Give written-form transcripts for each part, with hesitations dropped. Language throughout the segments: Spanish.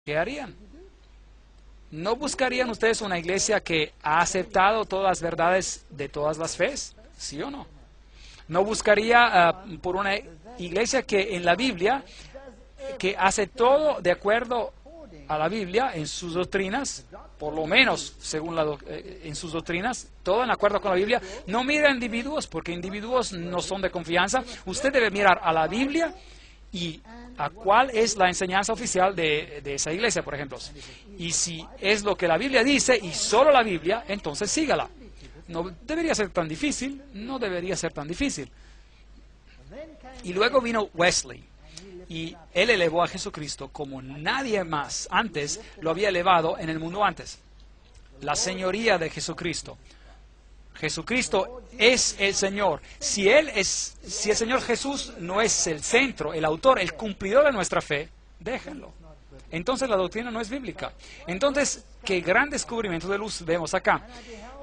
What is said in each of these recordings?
¿qué harían? ¿No buscarían ustedes una iglesia que ha aceptado todas las verdades de todas las fes? ¿Sí o no? ¿No buscaría por una iglesia que en la Biblia, que hace todo de acuerdo a la Biblia en sus doctrinas, por lo menos según en sus doctrinas, todo en acuerdo con la Biblia? No mira a individuos, porque individuos no son de confianza. Usted debe mirar a la Biblia y a cuál es la enseñanza oficial de esa iglesia, por ejemplo. Y si es lo que la Biblia dice y solo la Biblia, entonces sígala. No debería ser tan difícil, no debería ser tan difícil. Y luego vino Wesley, y él elevó a Jesucristo como nadie más antes lo había elevado en el mundo antes. La señoría de Jesucristo. Jesucristo es el Señor. Si el Señor Jesús no es el centro, el autor, el cumplidor de nuestra fe, déjenlo. Entonces la doctrina no es bíblica. Entonces, qué gran descubrimiento de luz vemos acá.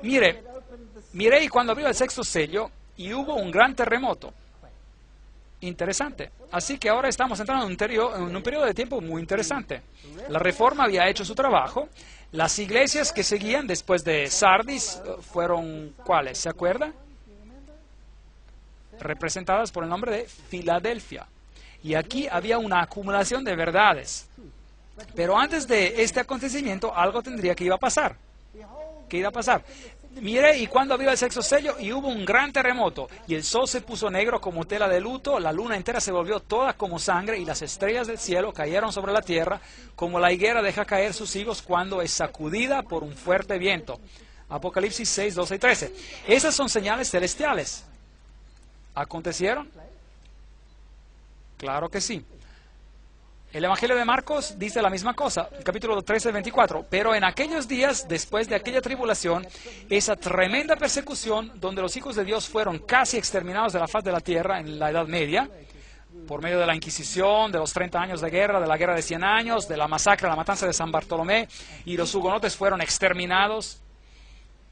Miré y cuando abrió el sexto sello, y hubo un gran terremoto. Interesante. Así que ahora estamos entrando en un periodo de tiempo muy interesante. La Reforma había hecho su trabajo. Las iglesias que seguían después de Sardis fueron, ¿cuáles? ¿Se acuerda? Representadas por el nombre de Filadelfia. Y aquí había una acumulación de verdades. Pero antes de este acontecimiento, algo tendría que iba a pasar. ¿Qué iba a pasar? Miré y cuando abrió el sexto sello y hubo un gran terremoto y el sol se puso negro como tela de luto, la luna entera se volvió toda como sangre y las estrellas del cielo cayeron sobre la tierra como la higuera deja caer sus higos cuando es sacudida por un fuerte viento. Apocalipsis 6, 12 y 13. Esas son señales celestiales. ¿Acontecieron? Claro que sí. El Evangelio de Marcos dice la misma cosa, el capítulo 13, 24. Pero en aquellos días, después de aquella tribulación, esa tremenda persecución, donde los hijos de Dios fueron casi exterminados de la faz de la tierra en la Edad Media, por medio de la Inquisición, de los 30 años de guerra, de la guerra de 100 años, de la masacre, la matanza de San Bartolomé, y los hugonotes fueron exterminados,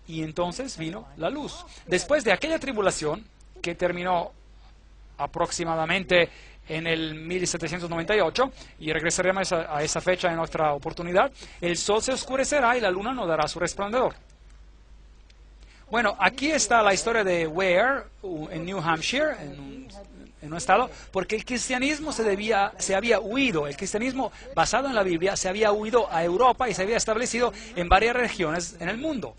y entonces vino la luz. Después de aquella tribulación, que terminó aproximadamente en el 1798, y regresaremos a esa fecha en otra oportunidad, el sol se oscurecerá y la luna no dará su resplandor. Bueno, aquí está la historia de Ware, en New Hampshire, en un estado, porque el cristianismo se había huido, el cristianismo basado en la Biblia se había huido a Europa y se había establecido en varias regiones en el mundo.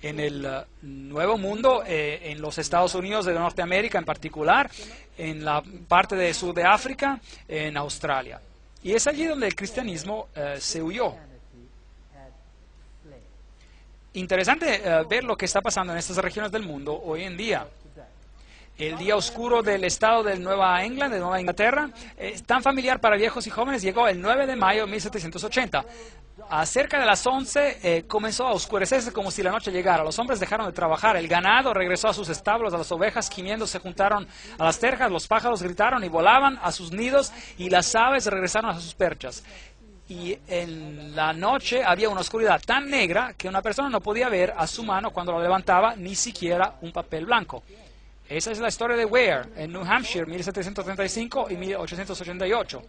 En el Nuevo Mundo, en los Estados Unidos de Norteamérica en particular, en la parte de sur de África, en Australia. Y es allí donde el cristianismo se huyó. Interesante ver lo que está pasando en estas regiones del mundo hoy en día. El día oscuro del estado de Nueva England, de Nueva Inglaterra, tan familiar para viejos y jóvenes, llegó el 9 de mayo de 1780. A cerca de las 11 comenzó a oscurecerse como si la noche llegara. Los hombres dejaron de trabajar, el ganado regresó a sus establos, a las ovejas gimiendo se juntaron a las terjas, los pájaros gritaron y volaban a sus nidos y las aves regresaron a sus perchas. Y en la noche había una oscuridad tan negra que una persona no podía ver a su mano cuando la levantaba ni siquiera un papel blanco. Esa es la historia de Ware, en New Hampshire, 1735 y 1888.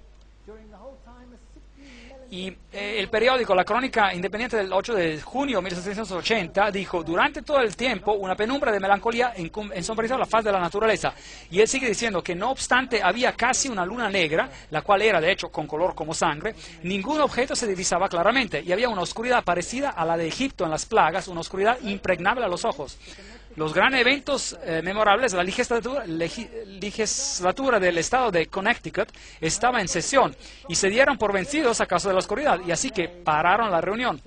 Y el periódico La Crónica Independiente del 8 de junio de 1780 dijo: durante todo el tiempo una penumbra de melancolía ensombreció la faz de la naturaleza. Y él sigue diciendo que no obstante había casi una luna negra, la cual era de hecho con color como sangre, ningún objeto se divisaba claramente y había una oscuridad parecida a la de Egipto en las plagas, una oscuridad impregnable a los ojos. Los grandes eventos memorables de la legislatura del estado de Connecticut estaba en sesión y se dieron por vencidos a causa de la oscuridad, y así que pararon la reunión.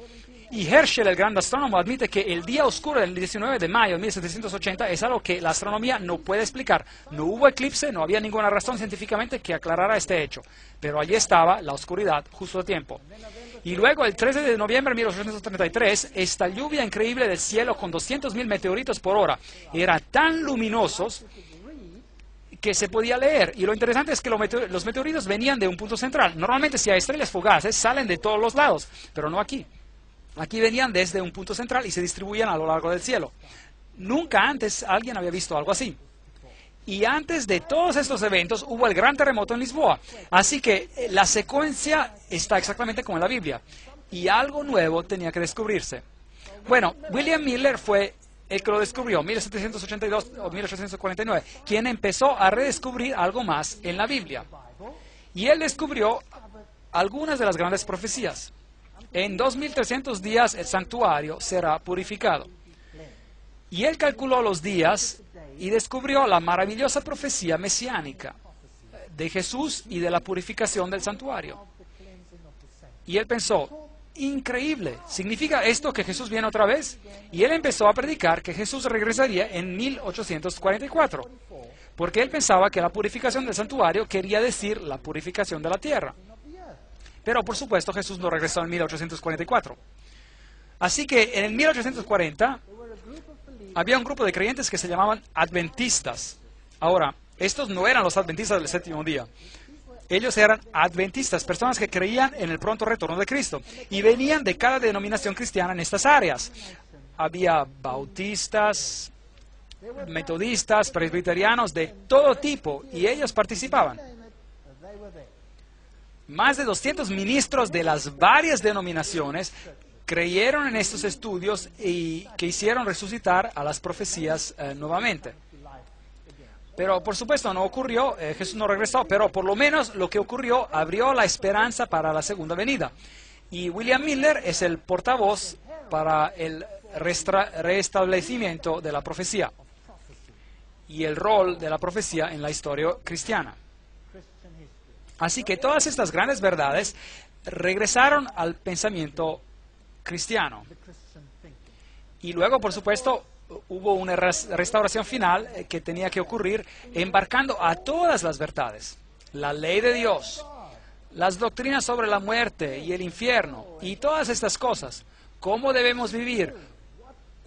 Y Herschel, el gran astrónomo, admite que el día oscuro del 19 de mayo de 1780 es algo que la astronomía no puede explicar. No hubo eclipse, no había ninguna razón científicamente que aclarara este hecho, pero allí estaba la oscuridad justo a tiempo. Y luego, el 13 de noviembre de 1833, esta lluvia increíble del cielo con 200.000 meteoritos por hora eran tan luminosos que se podía leer. Y lo interesante es que los meteoritos venían de un punto central. Normalmente, si hay estrellas fugaces, salen de todos los lados, pero no aquí. Aquí venían desde un punto central y se distribuían a lo largo del cielo. Nunca antes alguien había visto algo así. Y antes de todos estos eventos hubo el gran terremoto en Lisboa. Así que la secuencia está exactamente como en la Biblia. Y algo nuevo tenía que descubrirse. Bueno, William Miller fue el que lo descubrió, 1782 o 1849, quien empezó a redescubrir algo más en la Biblia. Y él descubrió algunas de las grandes profecías. En 2300 días el santuario será purificado. Y él calculó los días y descubrió la maravillosa profecía mesiánica de Jesús y de la purificación del santuario. Y él pensó, increíble, ¿significa esto que Jesús viene otra vez? Y él empezó a predicar que Jesús regresaría en 1844, porque él pensaba que la purificación del santuario quería decir la purificación de la tierra. Pero por supuesto Jesús no regresó en 1844. Así que en el 1840 había un grupo de creyentes que se llamaban adventistas. Ahora, estos no eran los adventistas del séptimo día. Ellos eran adventistas, personas que creían en el pronto retorno de Cristo. Y venían de cada denominación cristiana en estas áreas. Había bautistas, metodistas, presbiterianos, de todo tipo. Y ellos participaban. Más de 200 ministros de las varias denominaciones creyeron en estos estudios y que hicieron resucitar a las profecías nuevamente. Pero por supuesto no ocurrió, Jesús no regresó, pero por lo menos lo que ocurrió abrió la esperanza para la segunda venida. Y William Miller es el portavoz para el restablecimiento de la profecía y el rol de la profecía en la historia cristiana. Así que todas estas grandes verdades regresaron al pensamiento cristiano. Y luego, por supuesto, hubo una restauración final que tenía que ocurrir embarcando a todas las verdades. La ley de Dios, las doctrinas sobre la muerte y el infierno y todas estas cosas. ¿Cómo debemos vivir?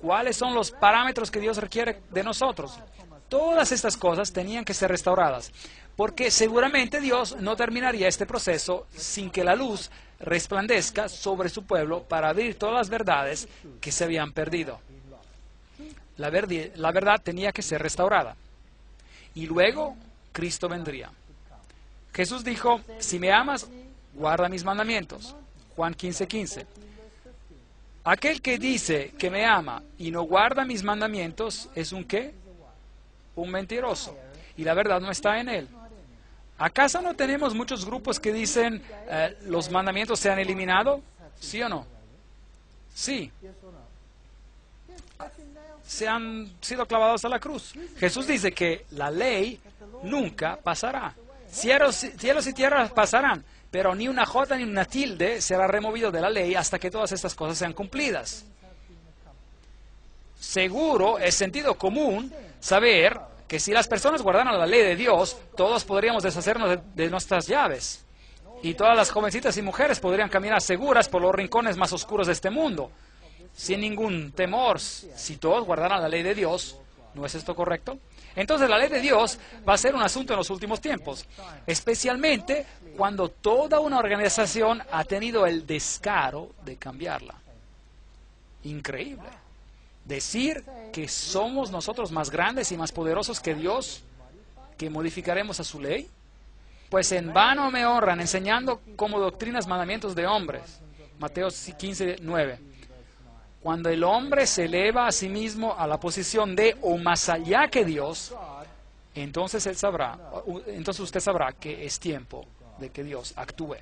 ¿Cuáles son los parámetros que Dios requiere de nosotros? Todas estas cosas tenían que ser restauradas, porque seguramente Dios no terminaría este proceso sin que la luz resplandezca sobre su pueblo para abrir todas las verdades que se habían perdido. La verdad tenía que ser restaurada. Y luego Cristo vendría. Jesús dijo, si me amas, guarda mis mandamientos. Juan 15:15. Aquel que dice que me ama y no guarda mis mandamientos, ¿es un qué? Un mentiroso. Y la verdad no está en él. ¿Acaso no tenemos muchos grupos que dicen los mandamientos se han eliminado? ¿Sí o no? Sí. Se han sido clavados a la cruz. Jesús dice que la ley nunca pasará. Cielos y tierras pasarán, pero ni una jota ni una tilde será removido de la ley hasta que todas estas cosas sean cumplidas. Seguro es sentido común saber que si las personas guardaran la ley de Dios, todos podríamos deshacernos de nuestras llaves. Y todas las jovencitas y mujeres podrían caminar seguras por los rincones más oscuros de este mundo, sin ningún temor. Si todos guardaran la ley de Dios, ¿no es esto correcto? Entonces la ley de Dios va a ser un asunto en los últimos tiempos, especialmente cuando toda una organización ha tenido el descaro de cambiarla. Increíble. Decir que somos nosotros más grandes y más poderosos que Dios, que modificaremos a su ley. Pues en vano me honran enseñando como doctrinas mandamientos de hombres. Mateo 15:9. Cuando el hombre se eleva a sí mismo a la posición de o más allá que Dios, entonces usted sabrá que es tiempo de que Dios actúe.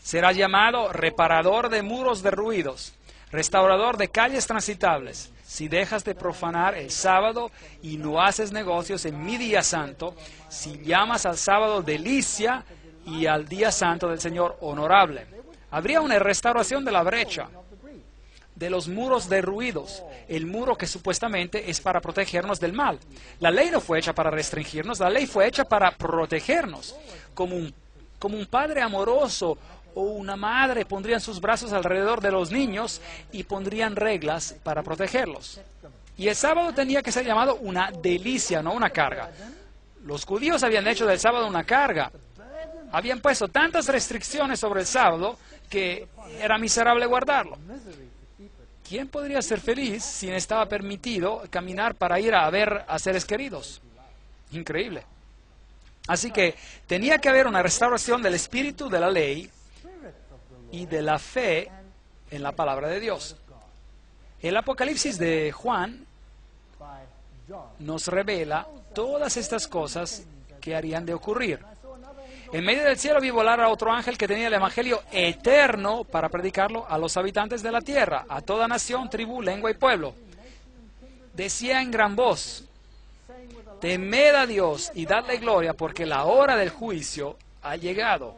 Será llamado reparador de muros derruidos, restaurador de calles transitables. Si dejas de profanar el sábado y no haces negocios en mi día santo, si llamas al sábado delicia y al día santo del Señor honorable. Habría una restauración de la brecha, de los muros derruidos, el muro que supuestamente es para protegernos del mal. La ley no fue hecha para restringirnos, la ley fue hecha para protegernos. Como un padre amoroso o una madre pondrían sus brazos alrededor de los niños y pondrían reglas para protegerlos. Y el sábado tenía que ser llamado una delicia, no una carga. Los judíos habían hecho del sábado una carga. Habían puesto tantas restricciones sobre el sábado que era miserable guardarlo. ¿Quién podría ser feliz si no estaba permitido caminar para ir a ver a seres queridos? Increíble. Así que tenía que haber una restauración del espíritu de la ley y de la fe en la palabra de Dios. El Apocalipsis de Juan nos revela todas estas cosas que harían de ocurrir. En medio del cielo vi volar a otro ángel que tenía el evangelio eterno para predicarlo a los habitantes de la tierra, a toda nación, tribu, lengua y pueblo. Decía en gran voz: temed a Dios y dadle gloria, porque la hora del juicio ha llegado.